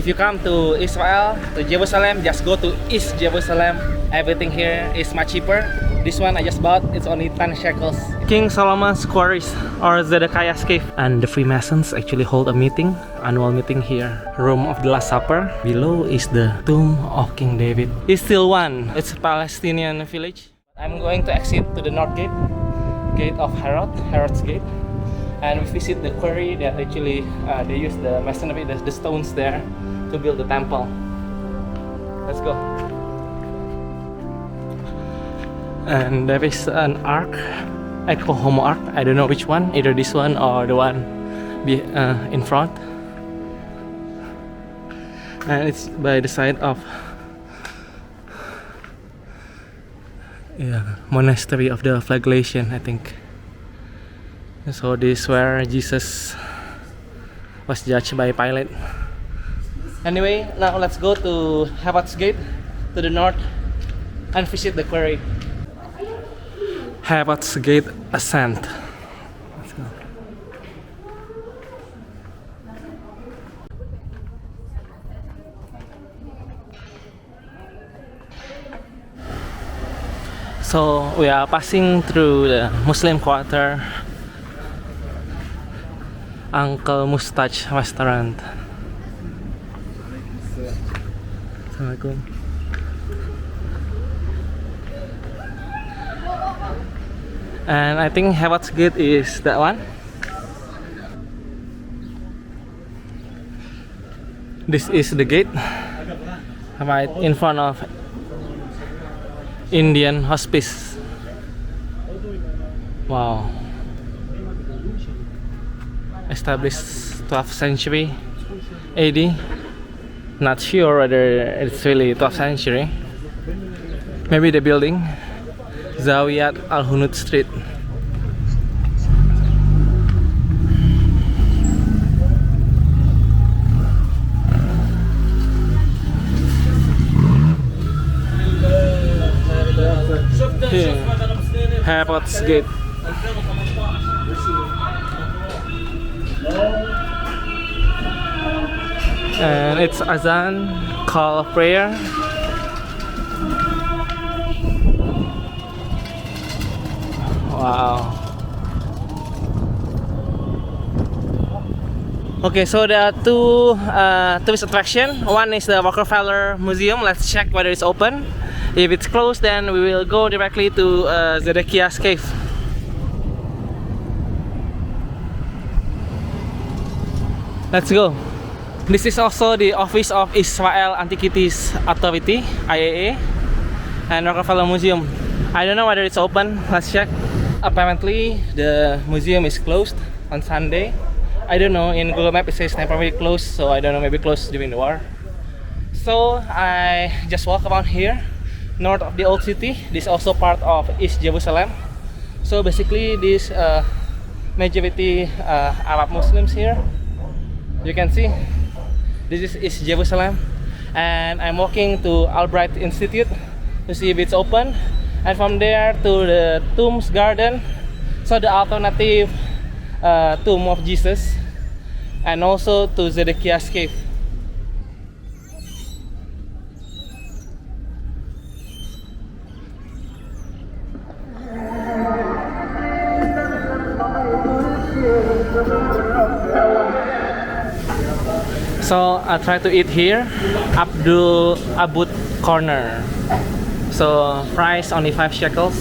if you come to Israel, to Jerusalem, just go to East Jerusalem. Everything here is much cheaper. This one I just bought, it's only 10 shekels. King Solomon's Quarries, or Zedekiah's Cave. And the Freemasons actually hold a meeting, annual meeting here. Room of the Last Supper. Below is the tomb of King David. It's still one. It's a Palestinian village. I'm going to exit to the north gate. Gate of Herod's Gate. And we visit the quarry that actually they use the masonry, the stones there to build the temple. Let's go. And there is an ark, Echo-Homo ark. I don't know which one, either this one or the one in front. And it's by the side of monastery of the Flagellation, I think. So this is where Jesus was judged by Pilate. Anyway, now let's go to Herod's Gate to the north and visit the quarry. Herod's Gate ascent. Let's go. So we are passing through the Muslim quarter, Uncle Mustach restaurant. Assalamualaikum. And I think Herod's Gate is that one. This is the gate right in front of Indian Hospice. Wow. Established 12th century AD. Not sure whether it's really 12th century. Maybe the building. Zawiyat Al-Hunud Street. Here, Herod's Gate. And it's azan, call of prayer. Wow. Okay, so there are two tourist attractions. One is the Rockefeller Museum. Let's check whether it's open. If it's closed, then we will go directly to Zedekiah's Cave. Let's go. This is also the Office of Israel Antiquities Authority, IAA, and Rockefeller Museum. I don't know whether it's open. Let's check. Apparently, the museum is closed on Sunday. I don't know. In Google Maps it says temporarily closed, so I don't know. Maybe closed during the war. So I just walk around here, north of the old city. This is also part of East Jerusalem. So basically, this majority Arab Muslims here. You can see this is East Jerusalem, and I'm walking to Albright Institute to see if it's open, and from there to the Tombs Garden, so the alternative tomb of Jesus, and also to Zedekiah's Cave. So I try to eat here, Abdul Abud Corner. So price only 5 shekels,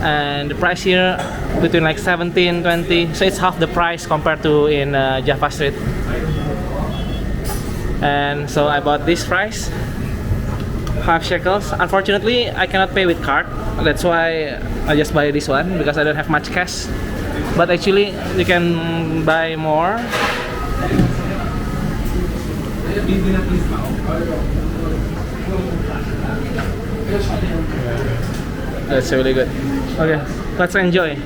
and the price here between like 17, 20. So it's half the price compared to in Jaffa Street. And so I bought this price, 5 shekels. Unfortunately, I cannot pay with card. That's why I just buy this one because I don't have much cash. But actually, you can buy more. That's really good. Okay, let's enjoy.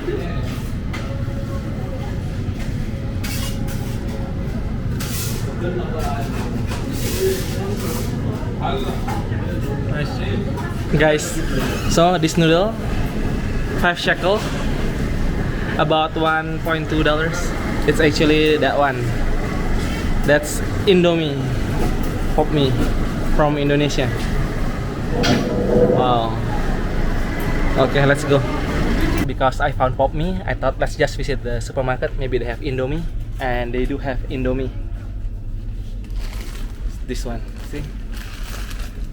Guys, so this noodle, 5 shekels, about $1.2. It's actually that one. That's Indomie, Pop Me from Indonesia. Wow. Okay, let's go. Because I found Pop Me, I thought let's just visit the supermarket. Maybe they have Indomie, and they do have Indomie. This one, see?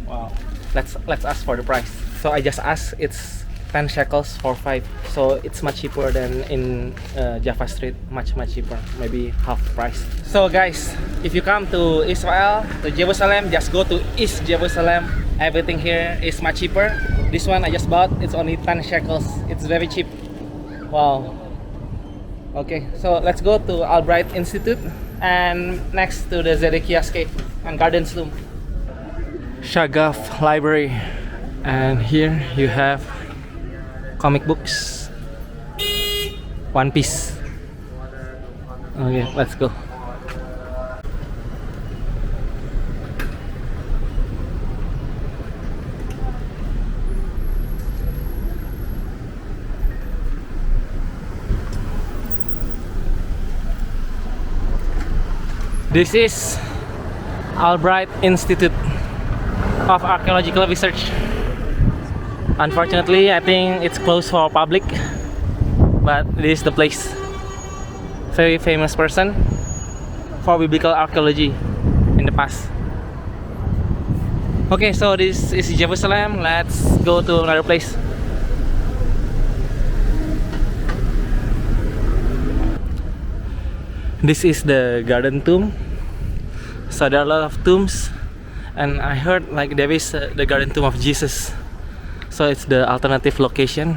Wow. Let's ask for the price. So I just asked. It's 10 shekels for 5. So it's much cheaper than in Java Street. Much cheaper. Maybe half price. So guys, if you come to Israel, to Jerusalem, just go to East Jerusalem. Everything here is much cheaper. This one I just bought. It's only 10 shekels. It's very cheap. Wow. Okay, so let's go to Albright Institute and next to the Zedekiah's Cave and Garden Slough. Shagaf Library, and here you have comic books, One Piece. Okay, let's go. This is Albright Institute of Archaeological Research. Unfortunately, I think it's closed for public, but this is the place. Very famous person for biblical archaeology in the past. Okay, so this is Jerusalem. Let's go to another place. This is the Garden Tomb. So there are a lot of tombs, and I heard like there is the Garden Tomb of Jesus. So it's the alternative location.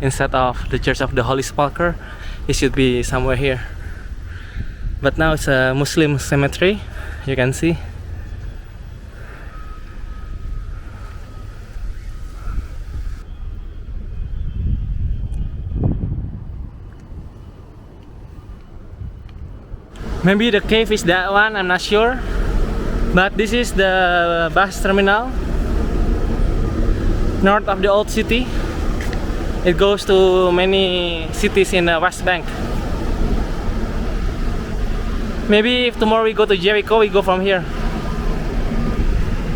Instead of the Church of the Holy Sepulchre, it should be somewhere here. But now it's a Muslim cemetery, you can see. Maybe the cave is that one, I'm not sure. But this is the bus terminal north of the old city. It goes to many cities in the West Bank. Maybe if tomorrow we go to Jericho, we go from here.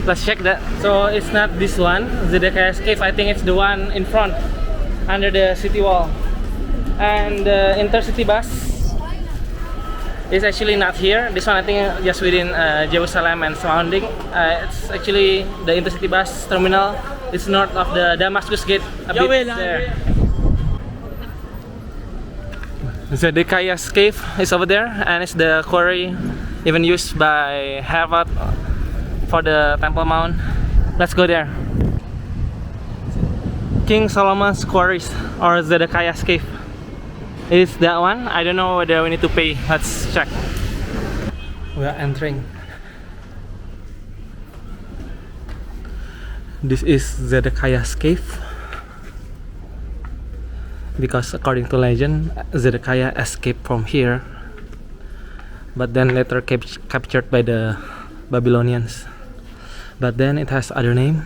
Let's check that. So it's not this one, Zedekiah's Cave. I think it's the one in front, under the city wall. And the intercity bus is actually not here. This one I think just within Jerusalem and surrounding. It's actually the intercity bus terminal. It's north of the Damascus Gate, a bit there. Zedekiah's Cave is over there, and it's the quarry even used by Herod for the Temple Mount. Let's go there. King Solomon's Quarries, or Zedekiah's Cave. Is that one? I don't know whether we need to pay. Let's check. We are entering. This is Zedekiah's Cave. Because according to legend, Zedekiah escaped from here, but then later captured by the Babylonians. But then it has other name,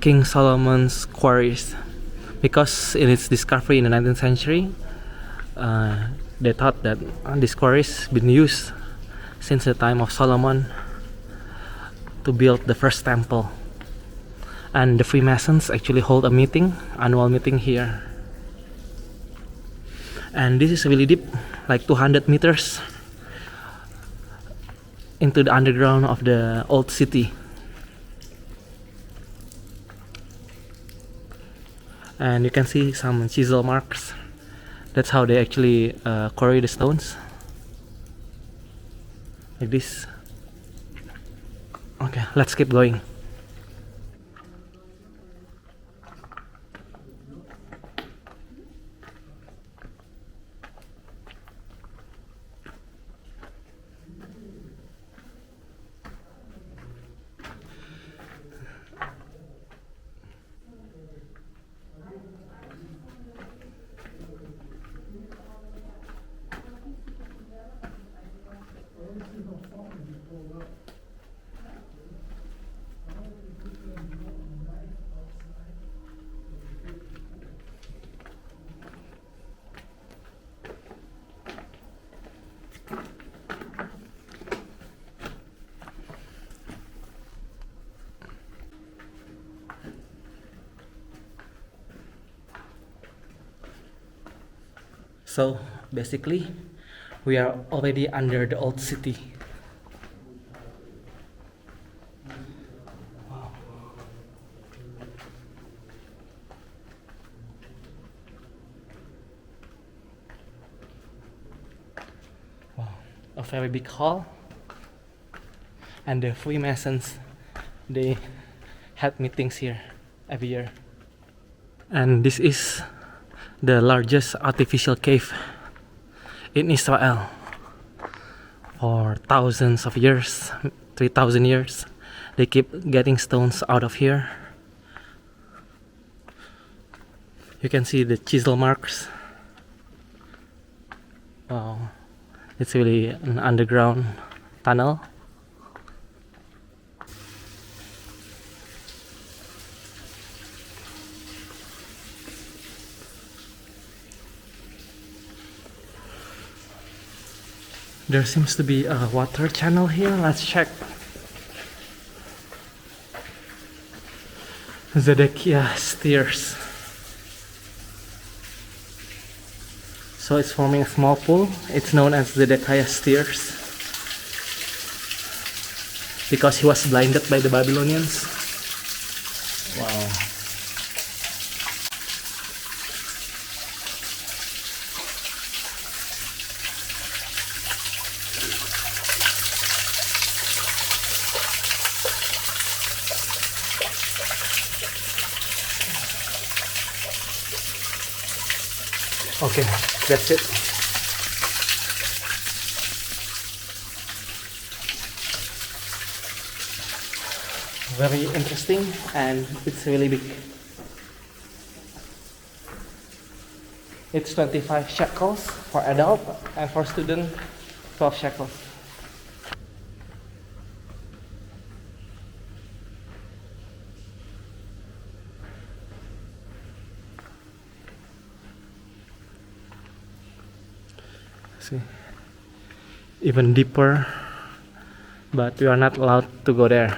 King Solomon's Quarries, because in its discovery in the 19th century, they thought that this quarries been used since the time of Solomon to build the first temple. And the Freemasons actually hold a meeting, annual meeting here. And this is really deep, like 200 meters into the underground of the old city. And you can see some chisel marks. That's how they actually quarry the stones. Like this. Okay, let's keep going. So basically, we are already under the old city. Wow, a very big hall. And the Freemasons, they had meetings here every year. And this is the largest artificial cave in Israel. For thousands of years, 3,000 years, they keep getting stones out of here. You can see the chisel marks. Wow, it's really an underground tunnel. There seems to be a water channel here. Let's check. Zedekiah Stairs. So it's forming a small pool. It's known as Zedekiah Stairs because he was blinded by the Babylonians. Wow. Okay, that's it. Very interesting, and it's really big. It's 25 shekels for adult, and for student 12 shekels. See, even deeper, but we are not allowed to go there.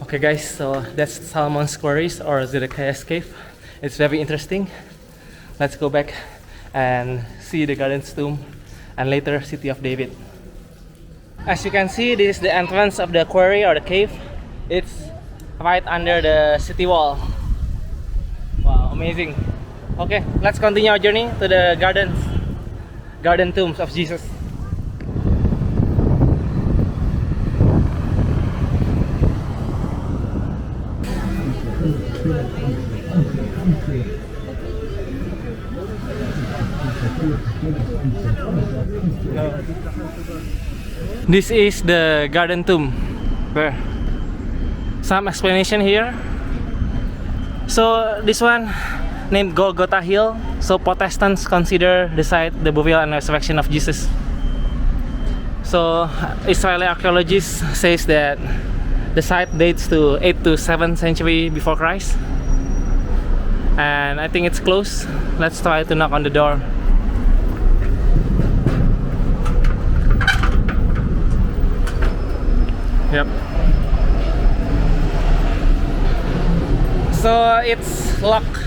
Okay guys, so that's Solomon's Quarries or Zedekiah's Cave. It's very interesting. Let's go back and see the Garden's Tomb and later City of David. As you can see, this is the entrance of the quarry or the cave. It's right under the city wall. Wow, amazing. Okay, let's continue our journey to the garden tombs of Jesus. This is the garden tomb. There. Some explanation here. So this one named Golgotha Hill. So Protestants consider the site the burial and resurrection of Jesus. So Israeli archaeologists says that the site dates to 8th to 7th century before Christ. And I think it's close. Let's try to knock on the door. Yep. So it's locked.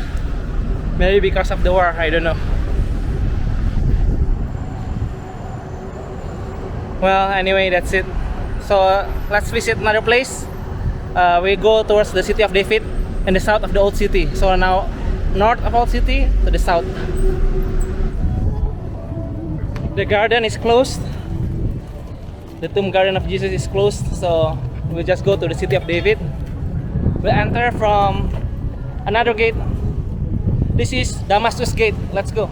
Maybe because of the war, I don't know. Well, anyway, that's it. So let's visit another place. We go towards the City of David in the south of the old city. So now north of old city to the south. The garden is closed. The tomb garden of Jesus is closed, so we'll just go to the City of David. We'll enter from another gate. This is Damascus Gate. Let's go.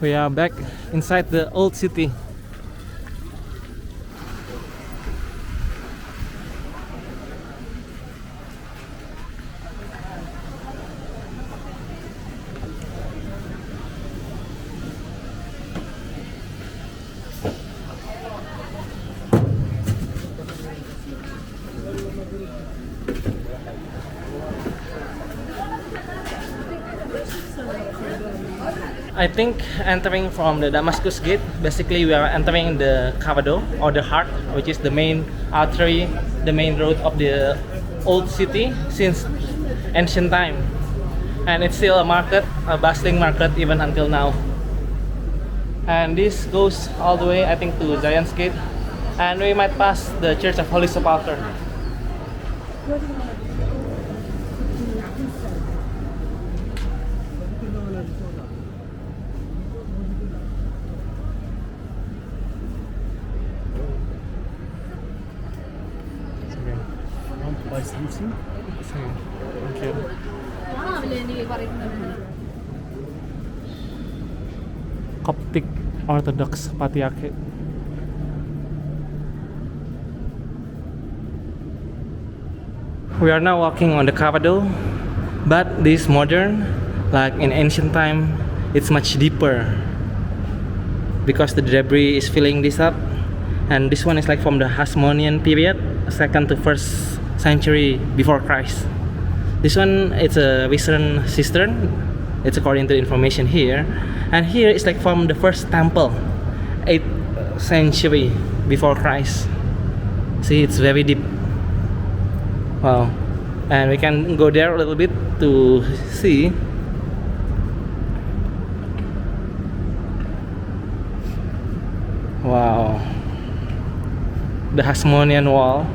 We are back inside the old city. I think entering from the Damascus Gate, basically we are entering the Cavado or the heart, which is the main artery, the main road of the old city since ancient time. And it's still a market, a bustling market even until now. And this goes all the way, I think, to Zion's Gate. And we might pass the Church of Holy Sepulchre. Buy something. Thank you. Coptic Orthodox Patriarchate. We are now walking on the Cavado, but this modern, like in ancient time, it's much deeper because the debris is filling this up. And this one is like from the Hasmonean period, 2nd to 1st century before Christ. This one, it's a Western cistern. It's according to the information here. And here it's like from the first temple, 8th century before Christ. See, it's very deep. Wow. And we can go there a little bit to see. Wow. The Hasmonean wall.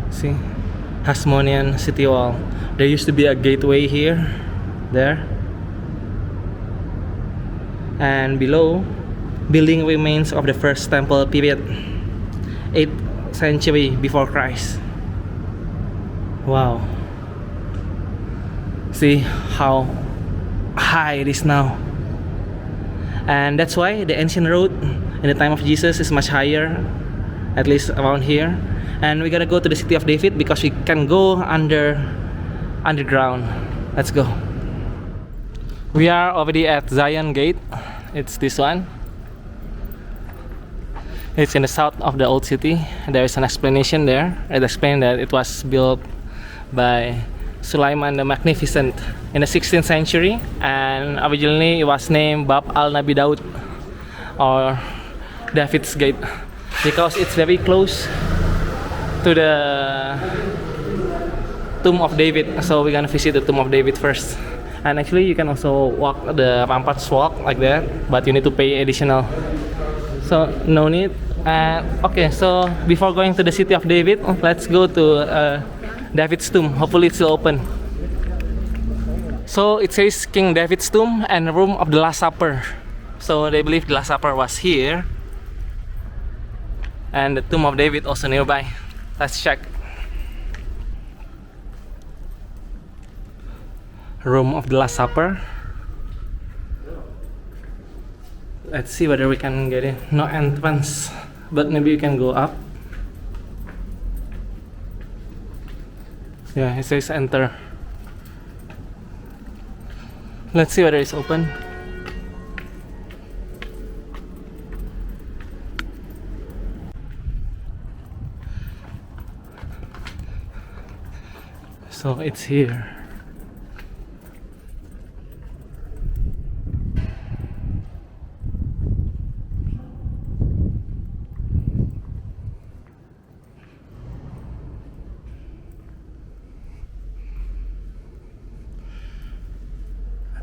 See, Hasmonean city wall. There used to be a gateway here, there, and below, building remains of the first temple period, 8th century before Christ. Wow. See how high it is now. And that's why the ancient road in the time of Jesus is much higher, at least around here. And we're gonna go to the city of David because we can go underground. Let's go. We are already at Zion Gate. It's this one. It's in the south of the old city. There is an explanation there. It explained that it was built by Sulaiman the Magnificent in the 16th century, and originally it was named Bab al-Nabi Daud, or David's Gate, because it's very close to the Tomb of David. So we're gonna visit the Tomb of David first. And actually you can also walk the ramparts walk like that, but you need to pay additional. So no need. Okay, so before going to the city of David, let's go to David's tomb. Hopefully it's still open. So it says King David's tomb and room of the Last Supper. So they believe the Last Supper was here, and the Tomb of David also nearby. Let's check. Room of the Last Supper. Let's see whether we can get in. No entrance, but maybe we can go up. Yeah, it says enter. Let's see whether it's open. So it's here.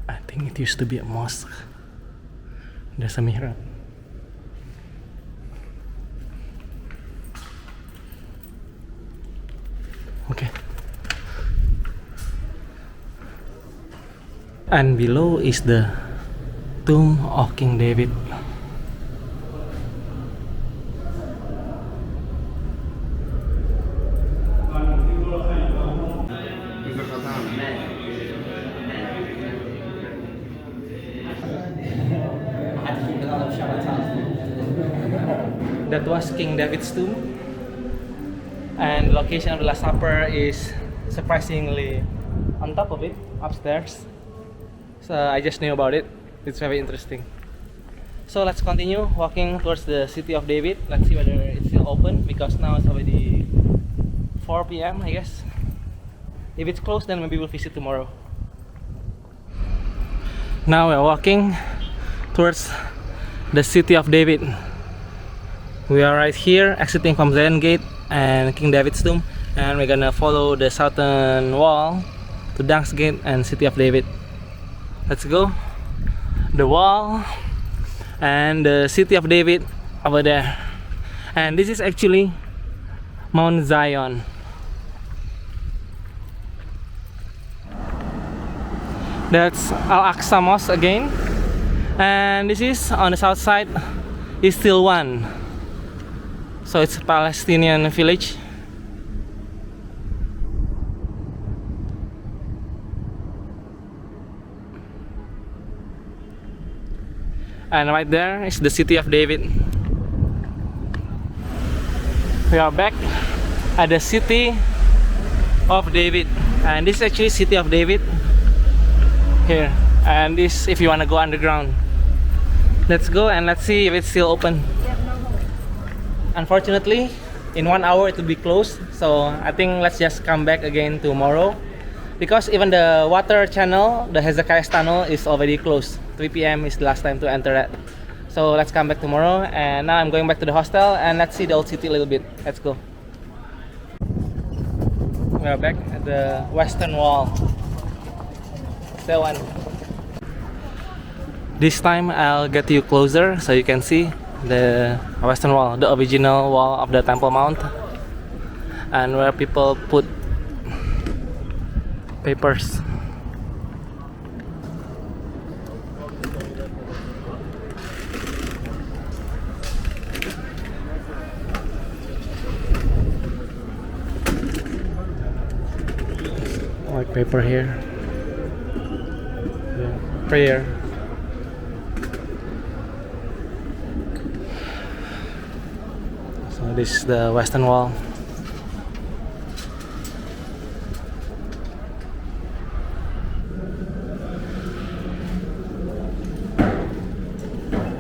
I think it used to be a mosque. There's a mihrab. Okay. And below is the tomb of King David. That was King David's tomb, and the location of the Last Supper is surprisingly on top of it, upstairs. So I just knew about it. It's very interesting. So let's continue walking towards the city of David. Let's see whether it's still open, because now it's already 4 p.m. I guess. If it's closed, then maybe we'll visit tomorrow. Now we're walking towards the city of David. We are right here, exiting from Zion Gate and King David's tomb, and we're gonna follow the southern wall to Dank's Gate and City of David. Let's go. The wall and the City of David over there, and this is actually Mount Zion. That's Al-Aqsa Mosque again, and this is on the south side is still one, so it's a Palestinian village. And right there is the City of David. We are back at the City of David, and this is actually City of David here. And this, if you want to go underground, let's go and let's see if it's still open. Unfortunately, in 1 hour it will be closed, so I think let's just come back again tomorrow, because even the water channel, the Hezekiah tunnel, is already closed. 3 p.m. is the last time to enter that. So let's come back tomorrow, and now I'm going back to the hostel and let's see the old city a little bit. Let's go. We are back at the western wall. It's the one. This time I'll get you closer so you can see the western wall, the original wall of the Temple Mount, and where people put papers. White paper here. Yeah. Prayer. So this is the western wall.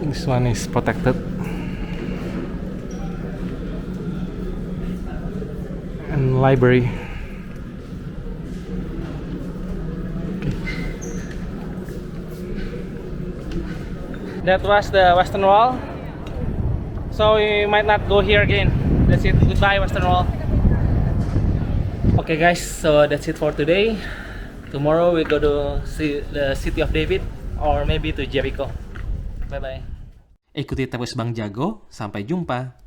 This one is protected. And library. That was the western wall, so we might not go here again. That's it. Goodbye, western wall. Okay guys, so that's it for today. Tomorrow we go to see the City of David, or maybe to Jericho. Bye bye. Ikuti terus Bang Jago, sampai jumpa.